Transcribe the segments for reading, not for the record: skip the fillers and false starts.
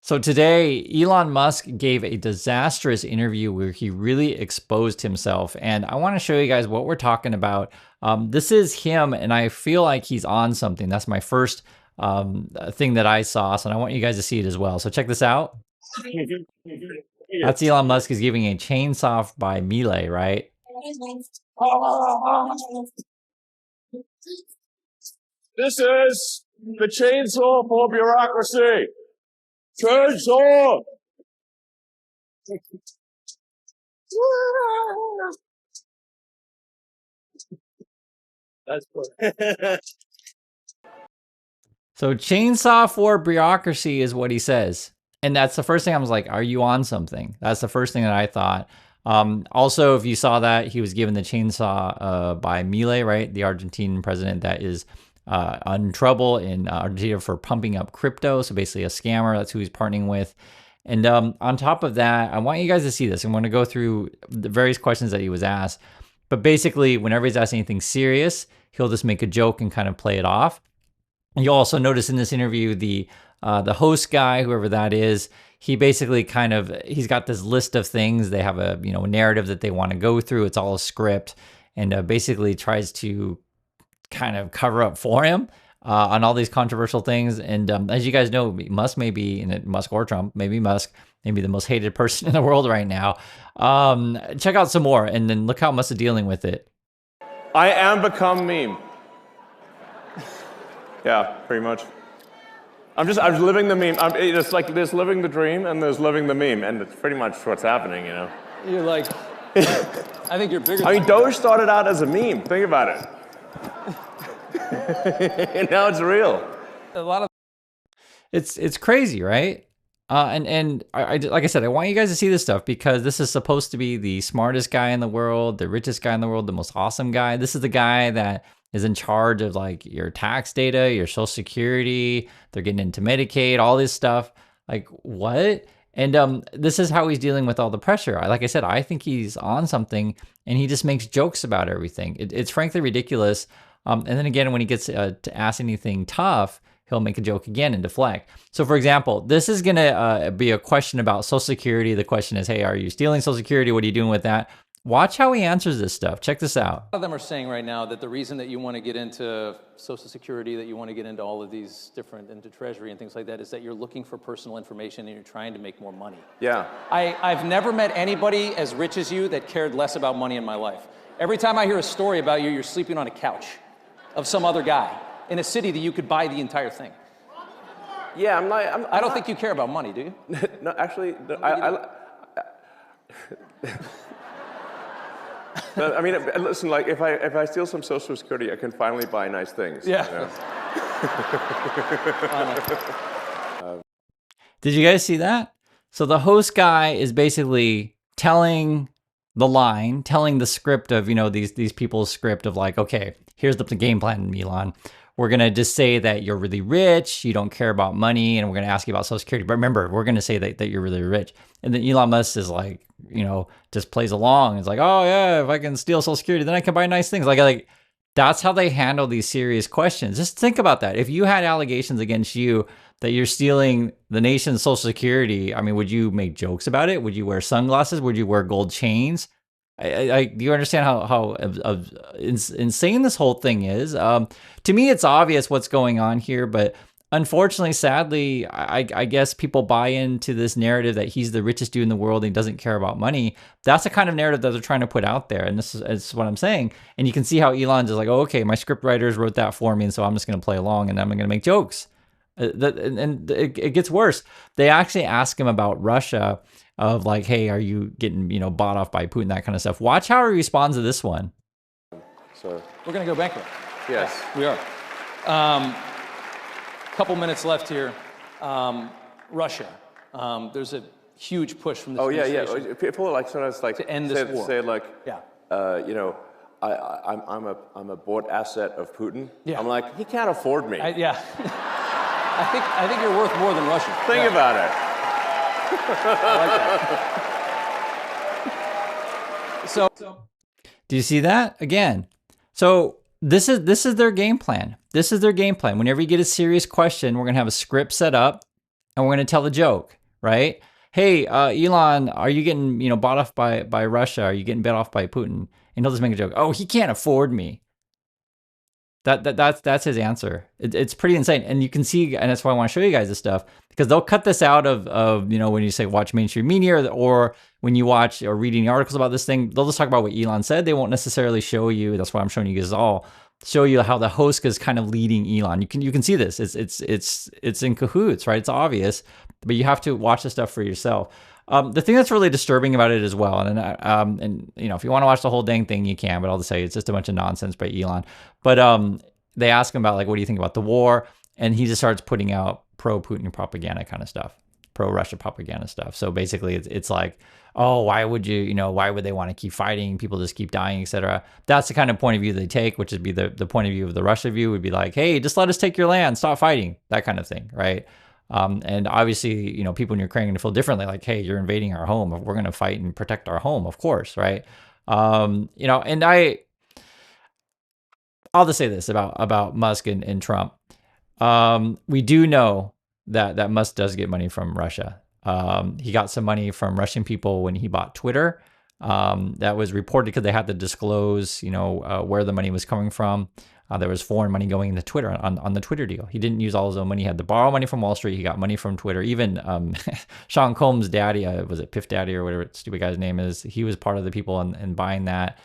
So today, Elon Musk gave a disastrous interview where he really exposed himself. And I want to show you guys what we're talking about. This is him, and I feel like he's on something. That's my first thing that I saw. So I want you guys to see it as well. So check this out. That's Elon Musk is giving a chainsaw by melee, right? This is the chainsaw for bureaucracy. Chainsaw! That's cool. So chainsaw for bureaucracy is what he says. And that's the first thing I was like, are you on something? That's the first thing that I thought. Also, if you saw that, he was given the chainsaw by Milei, right? The Argentine president that is in trouble in Argentina for pumping up crypto. So basically a scammer, that's who he's partnering with. And on top of that, I want you guys to see this. I'm going to go through the various questions that he was asked. But basically, whenever he's asked anything serious, he'll just make a joke and kind of play it off. You'll also notice in this interview, the host guy, whoever that is, he basically he's got this list of things. They have a narrative that they want to go through. It's all a script, and basically tries to kind of cover up for him on all these controversial things. And as you guys know, Musk may be, Musk or Trump, maybe Musk, maybe the most hated person in the world right now. Check out some more, and then look how Musk is dealing with it. I am become meme. Yeah, pretty much. I'm living the meme. It's like there's living the dream and there's living the meme, and it's pretty much what's happening, You're like, I think you're bigger. I mean, Doge started out as a meme. Think about it. And now it's real. A lot of It's crazy, right? And I like I said, I want you guys to see this stuff because this is supposed to be the smartest guy in the world, the richest guy in the world, the most awesome guy. This is the guy that is in charge of like your tax data, your social security. They're getting into Medicaid, all this stuff. Like what? And this is how he's dealing with all the pressure. Like I said, I think he's on something, and he just makes jokes about everything. It's frankly ridiculous. And then again, when he gets to ask anything tough, he'll make a joke again and deflect. So for example, this is going to be a question about Social Security. The question is, hey, are you stealing Social Security? What are you doing with that? Watch how he answers this stuff. Check this out. A lot of them are saying right now that the reason that you want to get into Social Security, that you want to get into all of these different, into Treasury and things like that, is that you're looking for personal information and you're trying to make more money. Yeah. I've never met anybody as rich as you that cared less about money in my life. Every time I hear a story about you, you're sleeping on a couch of some other guy in a city that you could buy the entire thing. Yeah, I don't think you care about money, do you? No, actually, I mean, listen, like if I steal some Social Security, I can finally buy nice things. Yeah. Did you guys see that? So the host guy is basically telling the script of, these people's script of like, okay, here's the game plan, Elon. We're going to just say that you're really rich, you don't care about money, and we're going to ask you about Social Security. But remember, we're going to say that you're really rich. And then Elon Musk is like, just plays along. It's like, oh yeah, if I can steal Social Security, then I can buy nice things. Like that's how they handle these serious questions. Just think about that. If you had allegations against you that you're stealing the nation's Social Security, I mean, would you make jokes about it? Would you wear sunglasses? Would you wear gold chains? Do you understand how insane this whole thing is? To me, it's obvious what's going on here, but unfortunately, sadly, I guess people buy into this narrative that he's the richest dude in the world and he doesn't care about money. That's the kind of narrative that they're trying to put out there, and this is what I'm saying. And you can see how Elon's just like, oh, okay, my script writers wrote that for me, and so I'm just going to play along and I'm going to make jokes. And it gets worse. They actually ask him about Russia, of like, hey, are you getting bought off by Putin, that kind of stuff. Watch how he responds to this one. So We're going to go bankrupt. yes, We are. Couple minutes left here. Russia. There's a huge push from this administration. yeah. People like sometimes like to end this war. Say like, Yeah. I'm a bought asset of Putin. Yeah. I'm like, he can't afford me. Yeah. I think you're worth more than Russia. Think about it. So, Do you see that again? So this is their game plan. This is their game plan. Whenever you get a serious question, we're gonna have a script set up, and we're going to tell a joke, right? Hey, Elon, are you getting, bought off by Russia? Are you getting bought off by Putin? And he'll just make a joke. Oh, he can't afford me. That's his answer. It's pretty insane, and you can see, and that's why I want to show you guys this stuff, because they'll cut this out of when you say watch mainstream media, or when you watch or read any articles about this thing, they'll just talk about what Elon said. They won't necessarily show you. That's why I'm showing you guys all. Show you how the host is kind of leading Elon. You can see this. It's in cahoots, right? It's obvious, but you have to watch the stuff for yourself. The thing that's really disturbing about it as well, and if you want to watch the whole dang thing, you can, but I'll just say it's just a bunch of nonsense by Elon. But they ask him about, like, what do you think about the war? And he just starts putting out pro-Putin propaganda kind of stuff, pro-Russia propaganda stuff. So basically, it's like, oh, why would why would they want to keep fighting? People just keep dying, etc. That's the kind of point of view they take, which would be the point of view of the Russia view would be like, hey, just let us take your land, stop fighting, that kind of thing, right? And obviously, people in Ukraine are going to feel differently, like, hey, you're invading our home. We're going to fight and protect our home, of course, right? And I'll just say this about Musk and Trump. We do know that Musk does get money from Russia. He got some money from Russian people when he bought Twitter. That was reported because they had to disclose, where the money was coming from. There was foreign money going into Twitter on the Twitter deal. He didn't use all his own money. He had to borrow money from Wall Street. He got money from Twitter. Even Sean Combs' daddy, was it Piff Daddy or whatever that stupid guy's name is? He was part of the people in buying that.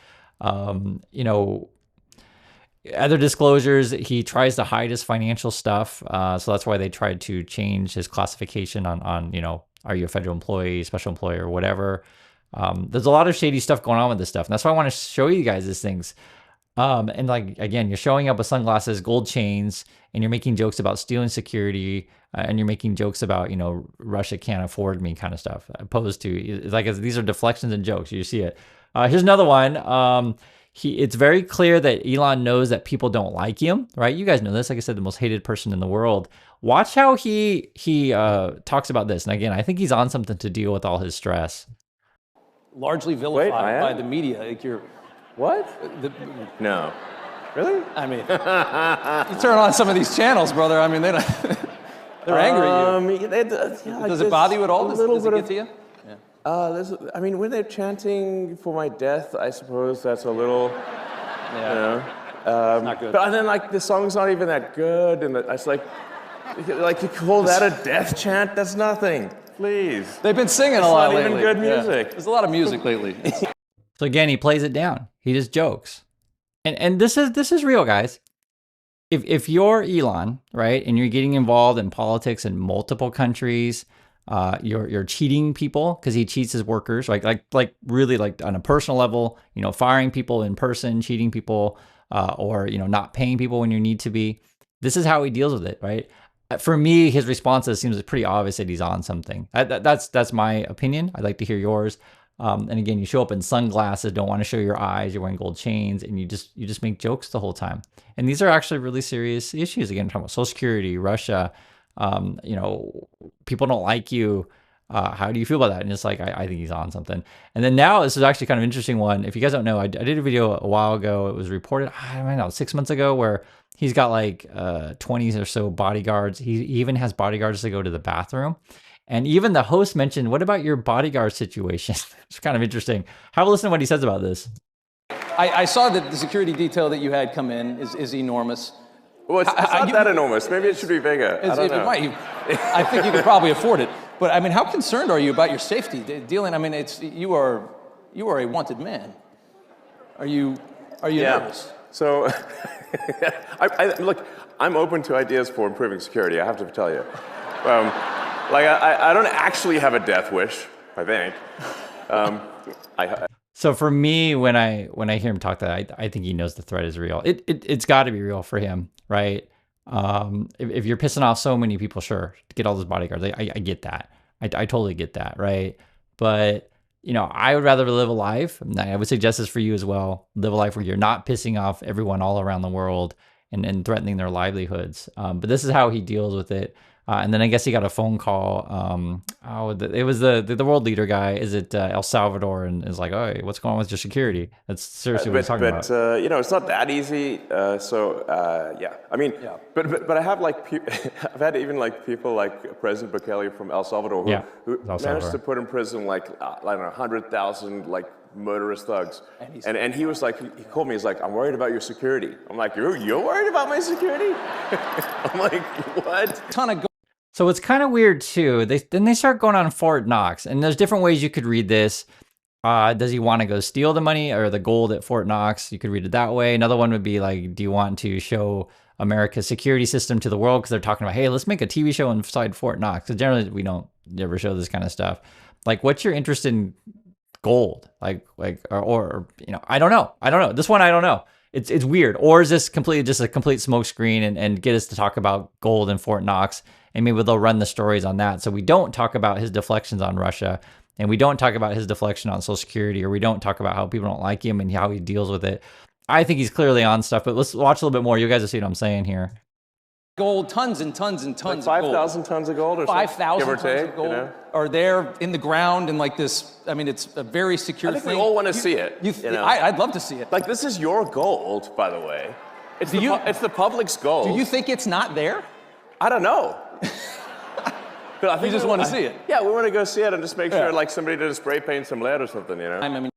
Other disclosures, he tries to hide his financial stuff. So that's why they tried to change his classification on are you a federal employee, special employee, or whatever. There's a lot of shady stuff going on with this stuff. And that's why I want to show you guys these things. And like, again, you're showing up with sunglasses, gold chains, and you're making jokes about stealing security, and you're making jokes about, Russia can't afford me kind of stuff, opposed to, like, these are deflections and jokes. You see it. Here's another one. It's very clear that Elon knows that people don't like him, right? You guys know this. Like I said, the most hated person in the world. Watch how he talks about this. And again, I think he's on something to deal with all his stress. Largely vilified by the media. Like you're... What? No. Really? I mean, you turn on some of these channels, brother. I mean, they're angry at you. Does it bother you at all? Does it get to you? Yeah. When they're chanting for my death, I suppose that's a little, it's not good. But then, like, the song's not even that good, and it's like you call that a death chant? That's nothing. Please. They've been singing a lot lately. It's not even good music. Yeah. There's a lot of music lately. So again, he plays it down. He just jokes. And this is real, guys. If you're Elon, right, and you're getting involved in politics in multiple countries, you're cheating people because he cheats his workers, like really, like, on a personal level, firing people in person, cheating people, or not paying people when you need to be. This is how he deals with it, right? For me, his responses seems pretty obvious that he's on something. That's my opinion. I'd like to hear yours. And again, you show up in sunglasses, don't want to show your eyes, you're wearing gold chains, and you just make jokes the whole time. And these are actually really serious issues. Again, I'm talking about Social Security, Russia. People don't like you. How do you feel about that? And it's like, I think he's on something. And then now, this is actually kind of an interesting one. If you guys don't know, I did a video a while ago. It was reported, I don't know, 6 months ago, where he's got like 20 or so bodyguards. He even has bodyguards to go to the bathroom. And even the host mentioned, what about your bodyguard situation? It's kind of interesting. Have a listen to what he says about this. I saw that the security detail that you had come in is enormous. Well, it's not that enormous. Maybe it should be bigger. I don't know. I think you could probably afford it. But I mean, how concerned are you about your safety? Dealing, I mean, you are a wanted man. Are you nervous? So, look, I'm open to ideas for improving security, I have to tell you. I don't actually have a death wish, I think. So for me, when I hear him talk that, I think he knows the threat is real. It's got to be real for him, right? If you're pissing off so many people, sure, to get all those bodyguards, I get that. I totally get that, right? But I would rather live a life, and I would suggest this for you as well, live a life where you're not pissing off everyone all around the world and threatening their livelihoods. But this is how he deals with it. And then I guess he got a phone call. It was the world leader guy. Is it El Salvador? And is like, oh, what's going on with your security? That's seriously what he's talking about. But it's not that easy. Yeah, I mean, but I have like I've had even like people like President Bukele from El Salvador who managed to put in prison like I don't know 100,000 like murderous thugs, and he was like, he called me. He's like, I'm worried about your security. I'm like, you're worried about my security? I'm like, what? Ton of. So it's kind of weird too. Then they start going on Fort Knox, and there's different ways you could read this. Does he want to go steal the money or the gold at Fort Knox? You could read it that way. Another one would be like, do you want to show America's security system to the world? Because they're talking about, hey, let's make a TV show inside Fort Knox. Because generally we don't ever show this kind of stuff. Like, what's your interest in gold? Or I don't know. This one I don't know. It's weird. Or is this completely just a complete smokescreen and get us to talk about gold in Fort Knox? And maybe they'll run the stories on that. So we don't talk about his deflections on Russia, and we don't talk about his deflection on Social Security, or we don't talk about how people don't like him and how he deals with it. I think he's clearly on stuff, but let's watch a little bit more. You guys will see what I'm saying here. Gold, tons and tons and tons like of gold. 5,000 tons of gold or 5,000 tons take, of gold are there in the ground and like this. I mean, it's a very secure thing. I think we all want to see it. I'd love to see it. Like, this is your gold, by the way. It's the public's gold. Do you think it's not there? I don't know. But I think you just want to see it. Yeah, we want to go see it and just make sure like somebody did a spray paint some lead or something, I mean,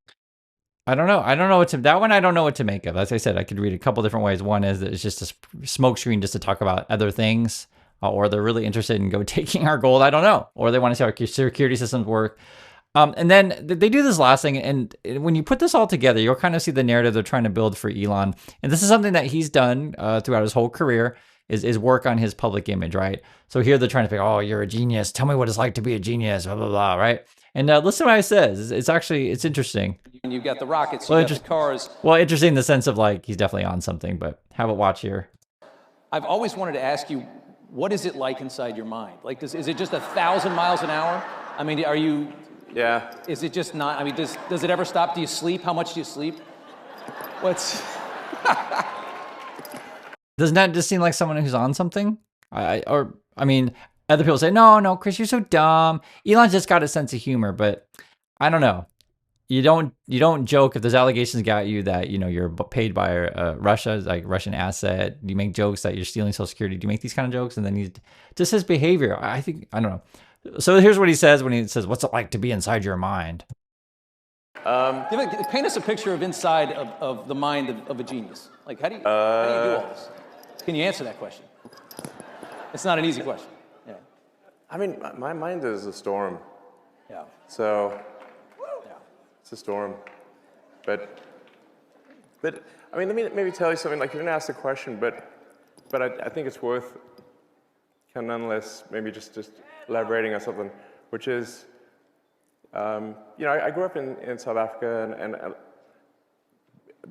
I don't know. I don't know that one I don't know what to make of. As I said, I could read a couple different ways. One is that it's just a smoke screen just to talk about other things, or they're really interested in taking our gold. I don't know. Or they want to see how our security systems work. And then they do this last thing. And when you put this all together, you'll kind of see the narrative they're trying to build for Elon. And this is something that he's done throughout his whole career. Is work on his public image, right? So here they're trying to figure, oh, you're a genius. Tell me what it's like to be a genius, blah, blah, blah, right? And listen to what I says. It's interesting. And you've got the rockets, you've got the cars. Well, interesting in the sense of like, he's definitely on something, but have a watch here. I've always wanted to ask you, what is it like inside your mind? Like, is it just 1,000 miles an hour? I mean, are you... Yeah. Is it just not... I mean, does it ever stop? Do you sleep? How much do you sleep? What's... Doesn't that just seem like someone who's on something? I mean, other people say, no, Chris, you're so dumb. Elon's just got a sense of humor, but I don't know. You don't joke if there's allegations got you that, you're paid by Russia, like Russian asset. You make jokes that you're stealing Social Security. Do you make these kind of jokes? And then just his behavior. I don't know. So here's what he says when he says, what's it like to be inside your mind? Paint us a picture of inside of the mind of a genius. Like, how do you do all this? Can you answer that question? It's not an easy question. Yeah. I mean, my mind is a storm. Yeah. So, it's a storm. But I mean, let me maybe tell you something. Like, you didn't ask the question, but I think it's worth kind of nonetheless maybe just elaborating on something, which is, I grew up in South Africa,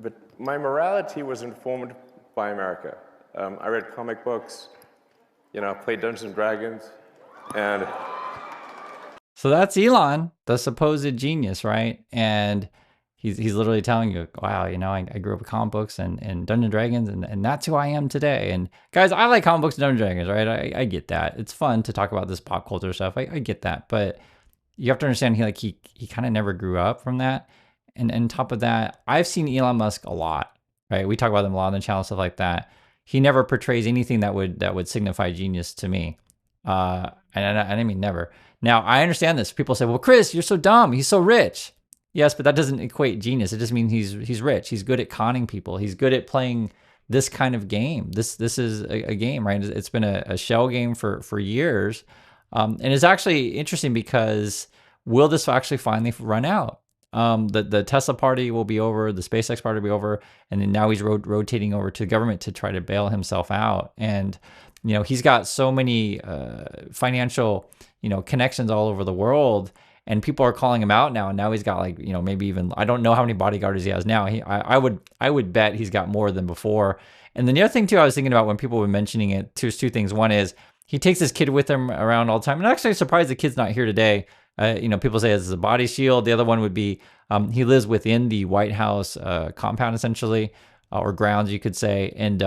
but my morality was informed by America. I read comic books, played Dungeons and Dragons, and... So that's Elon, the supposed genius, right? And he's literally telling you, wow, I grew up with comic books and Dungeons and Dragons, and that's who I am today. And guys, I like comic books and Dungeons and Dragons, right? I get that. It's fun to talk about this pop culture stuff. I get that. But you have to understand, he kind of never grew up from that. And on top of that, I've seen Elon Musk a lot, right? We talk about them a lot on the channel, stuff like that. He never portrays anything that would signify genius to me. And I mean never. Now, I understand this. People say, well, Chris, you're so dumb. He's so rich. Yes, but that doesn't equate genius. It just means he's rich. He's good at conning people. He's good at playing this kind of game. This is a game, right? It's been a shell game for years. And it's actually interesting because will this actually finally run out? The Tesla party will be over, the SpaceX party will be over, and then now he's rotating over to government to try to bail himself out. And he's got so many financial connections all over the world, and people are calling him out now. And now he's got like maybe even, I don't know how many bodyguards he has now. I would bet he's got more than before. And then the other thing too, I was thinking about when people were mentioning it, there's two things. One is he takes his kid with him around all the time, and I'm actually surprised the kid's not here today. People say it's a body shield. The other one would be he lives within the White House compound, essentially, or grounds, you could say. And,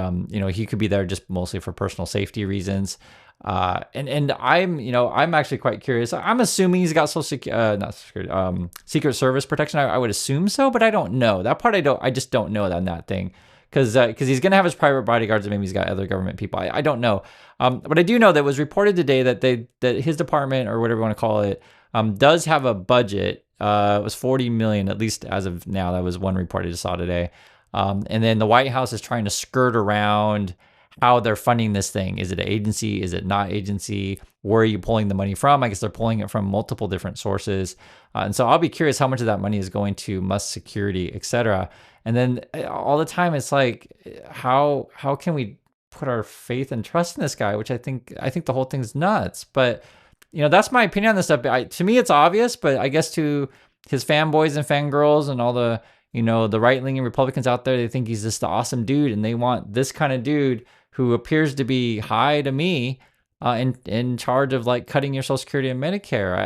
he could be there just mostly for personal safety reasons. And I'm, I'm actually quite curious. I'm assuming he's got not security, Secret Service protection. I would assume so, but I don't know that part. I just don't know on that thing. Because he's going to have his private bodyguards, and maybe he's got other government people. I don't know. But I do know that it was reported today that his department, or whatever you want to call it, does have a budget. It was 40 million, at least as of now. That was one report I just saw today. And then the White House is trying to skirt around how they're funding this thing. Is it an agency? Is it not agency? Where are you pulling the money from? I guess they're pulling it from multiple different sources. And so I'll be curious how much of that money is going to Musk security, et cetera. And then all the time, it's like, how can we put our faith and trust in this guy? Which I think the whole thing's nuts. But that's my opinion on this stuff. To me, it's obvious, but I guess to his fanboys and fangirls and all the the right-leaning Republicans out there, they think he's just the awesome dude, and they want this kind of dude who appears to be high to me, in charge of like cutting your Social Security and Medicare.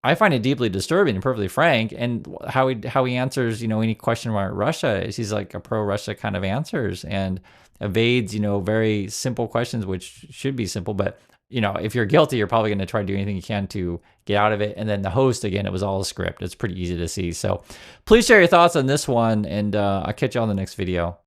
I find it deeply disturbing, and perfectly frank. And how he answers, any question about Russia is he's like a pro-Russia kind of answers, and evades, very simple questions, which should be simple. But if you're guilty, you're probably going to try to do anything you can to get out of it. And then the host, again, it was all a script. It's pretty easy to see. So please share your thoughts on this one, and I'll catch you on the next video.